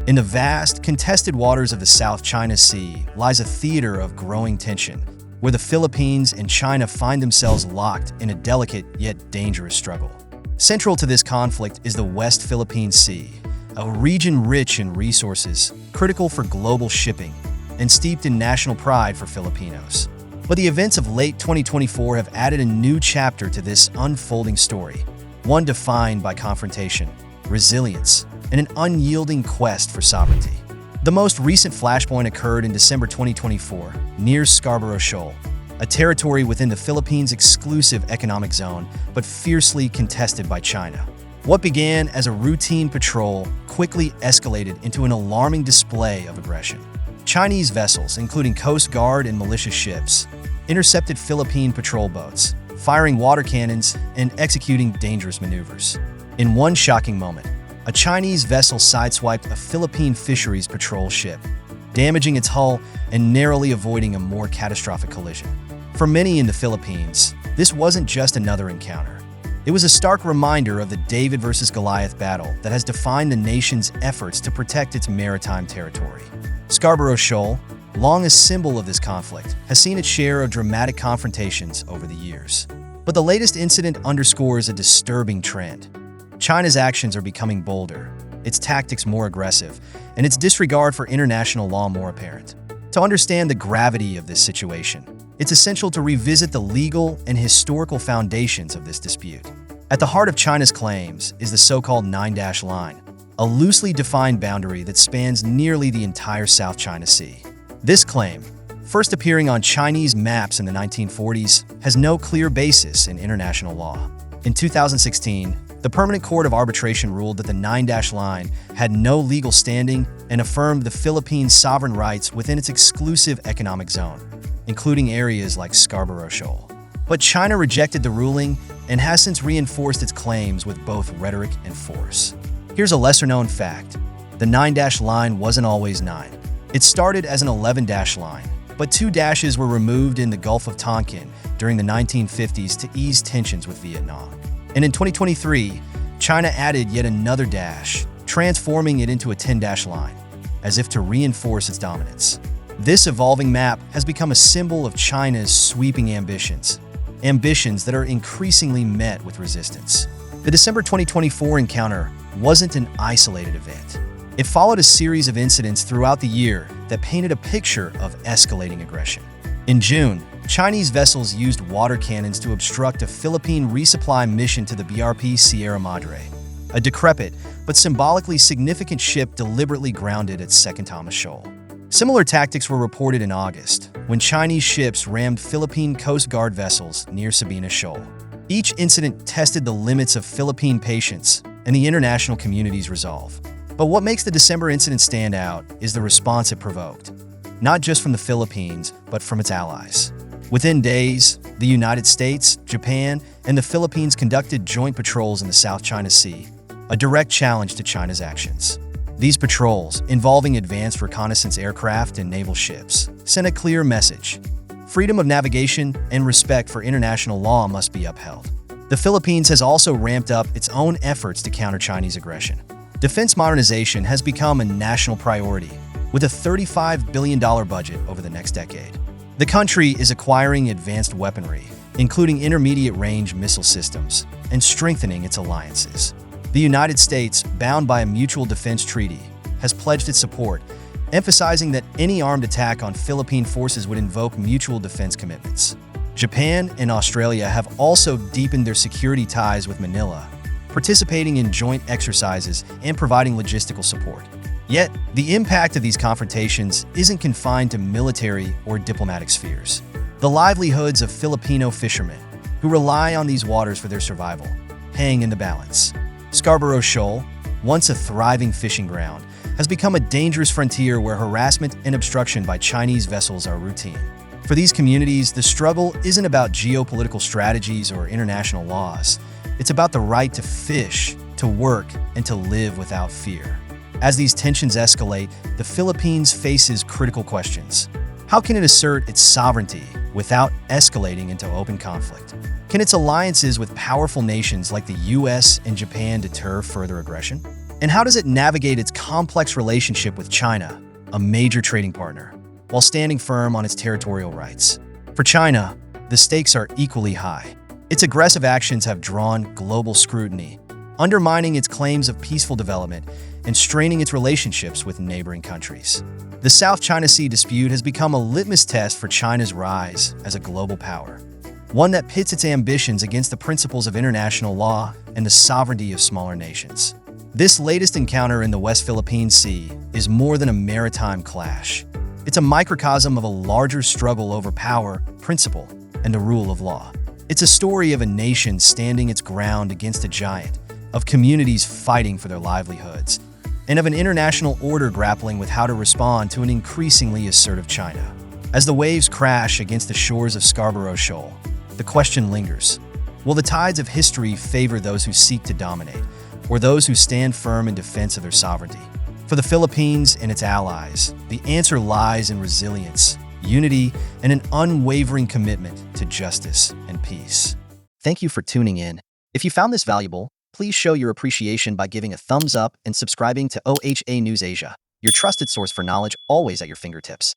In the vast, contested waters of the South China Sea lies a theater of growing tension, where the Philippines and China find themselves locked in a delicate yet dangerous struggle. Central to this conflict is the West Philippine Sea, a region rich in resources, critical for global shipping, and steeped in national pride for Filipinos. But the events of late 2024 have added a new chapter to this unfolding story, one defined by confrontation, resilience, and an unyielding quest for sovereignty. The most recent flashpoint occurred in December 2024, near Scarborough Shoal, a territory within the Philippines' exclusive economic zone, but fiercely contested by China. What began as a routine patrol quickly escalated into an alarming display of aggression. Chinese vessels, including Coast Guard and militia ships, intercepted Philippine patrol boats, firing water cannons and executing dangerous maneuvers. In one shocking moment, a Chinese vessel sideswiped a Philippine fisheries patrol ship, damaging its hull and narrowly avoiding a more catastrophic collision. For many in the Philippines, this wasn't just another encounter. It was a stark reminder of the David versus Goliath battle that has defined the nation's efforts to protect its maritime territory. Scarborough Shoal, long a symbol of this conflict, has seen its share of dramatic confrontations over the years. But the latest incident underscores a disturbing trend. China's actions are becoming bolder, its tactics more aggressive, and its disregard for international law more apparent. To understand the gravity of this situation, it's essential to revisit the legal and historical foundations of this dispute. At the heart of China's claims is the so-called Nine-Dash Line, a loosely defined boundary that spans nearly the entire South China Sea. This claim, first appearing on Chinese maps in the 1940s, has no clear basis in international law. In 2016, the Permanent Court of Arbitration ruled that the Nine-Dash Line had no legal standing and affirmed the Philippines' sovereign rights within its exclusive economic zone, including areas like Scarborough Shoal. But China rejected the ruling and has since reinforced its claims with both rhetoric and force. Here's a lesser-known fact. The Nine-Dash Line wasn't always 9. It started as an 11-dash line, but 2 dashes were removed in the Gulf of Tonkin during the 1950s to ease tensions with Vietnam. And in 2023, China added yet another dash, transforming it into a 10-dash line, as if to reinforce its dominance. This evolving map has become a symbol of China's sweeping ambitions that are increasingly met with resistance. The December 2024 encounter wasn't an isolated event. It followed a series of incidents throughout the year that painted a picture of escalating aggression. In June, Chinese vessels used water cannons to obstruct a Philippine resupply mission to the BRP Sierra Madre, a decrepit but symbolically significant ship deliberately grounded at Second Thomas Shoal. Similar tactics were reported in August, when Chinese ships rammed Philippine Coast Guard vessels near Sabina Shoal. Each incident tested the limits of Philippine patience and the international community's resolve. But what makes the December incident stand out is the response it provoked, not just from the Philippines, but from its allies. Within days, the United States, Japan, and the Philippines conducted joint patrols in the South China Sea, a direct challenge to China's actions. These patrols, involving advanced reconnaissance aircraft and naval ships, sent a clear message. Freedom of navigation and respect for international law must be upheld. The Philippines has also ramped up its own efforts to counter Chinese aggression. Defense modernization has become a national priority, with a $35 billion budget over the next decade. The country is acquiring advanced weaponry, including intermediate-range missile systems, and strengthening its alliances. The United States, bound by a mutual defense treaty, has pledged its support, emphasizing that any armed attack on Philippine forces would invoke mutual defense commitments. Japan and Australia have also deepened their security ties with Manila, participating in joint exercises and providing logistical support. Yet, the impact of these confrontations isn't confined to military or diplomatic spheres. The livelihoods of Filipino fishermen, who rely on these waters for their survival, hang in the balance. Scarborough Shoal, once a thriving fishing ground, has become a dangerous frontier where harassment and obstruction by Chinese vessels are routine. For these communities, the struggle isn't about geopolitical strategies or international laws. It's about the right to fish, to work, and to live without fear. As these tensions escalate, the Philippines faces critical questions. How can it assert its sovereignty without escalating into open conflict? Can its alliances with powerful nations like the US and Japan deter further aggression? And how does it navigate its complex relationship with China, a major trading partner, while standing firm on its territorial rights? For China, the stakes are equally high. Its aggressive actions have drawn global scrutiny, undermining its claims of peaceful development and straining its relationships with neighboring countries. The South China Sea dispute has become a litmus test for China's rise as a global power, one that pits its ambitions against the principles of international law and the sovereignty of smaller nations. This latest encounter in the West Philippine Sea is more than a maritime clash. It's a microcosm of a larger struggle over power, principle, and the rule of law. It's a story of a nation standing its ground against a giant, of communities fighting for their livelihoods, and of an international order grappling with how to respond to an increasingly assertive China. As the waves crash against the shores of Scarborough Shoal, the question lingers: will the tides of history favor those who seek to dominate, or those who stand firm in defense of their sovereignty? For the Philippines and its allies, the answer lies in resilience, unity, and an unwavering commitment to justice and peace. Thank you for tuning in. If you found this valuable, please show your appreciation by giving a thumbs up and subscribing to OHA News Asia, your trusted source for knowledge always at your fingertips.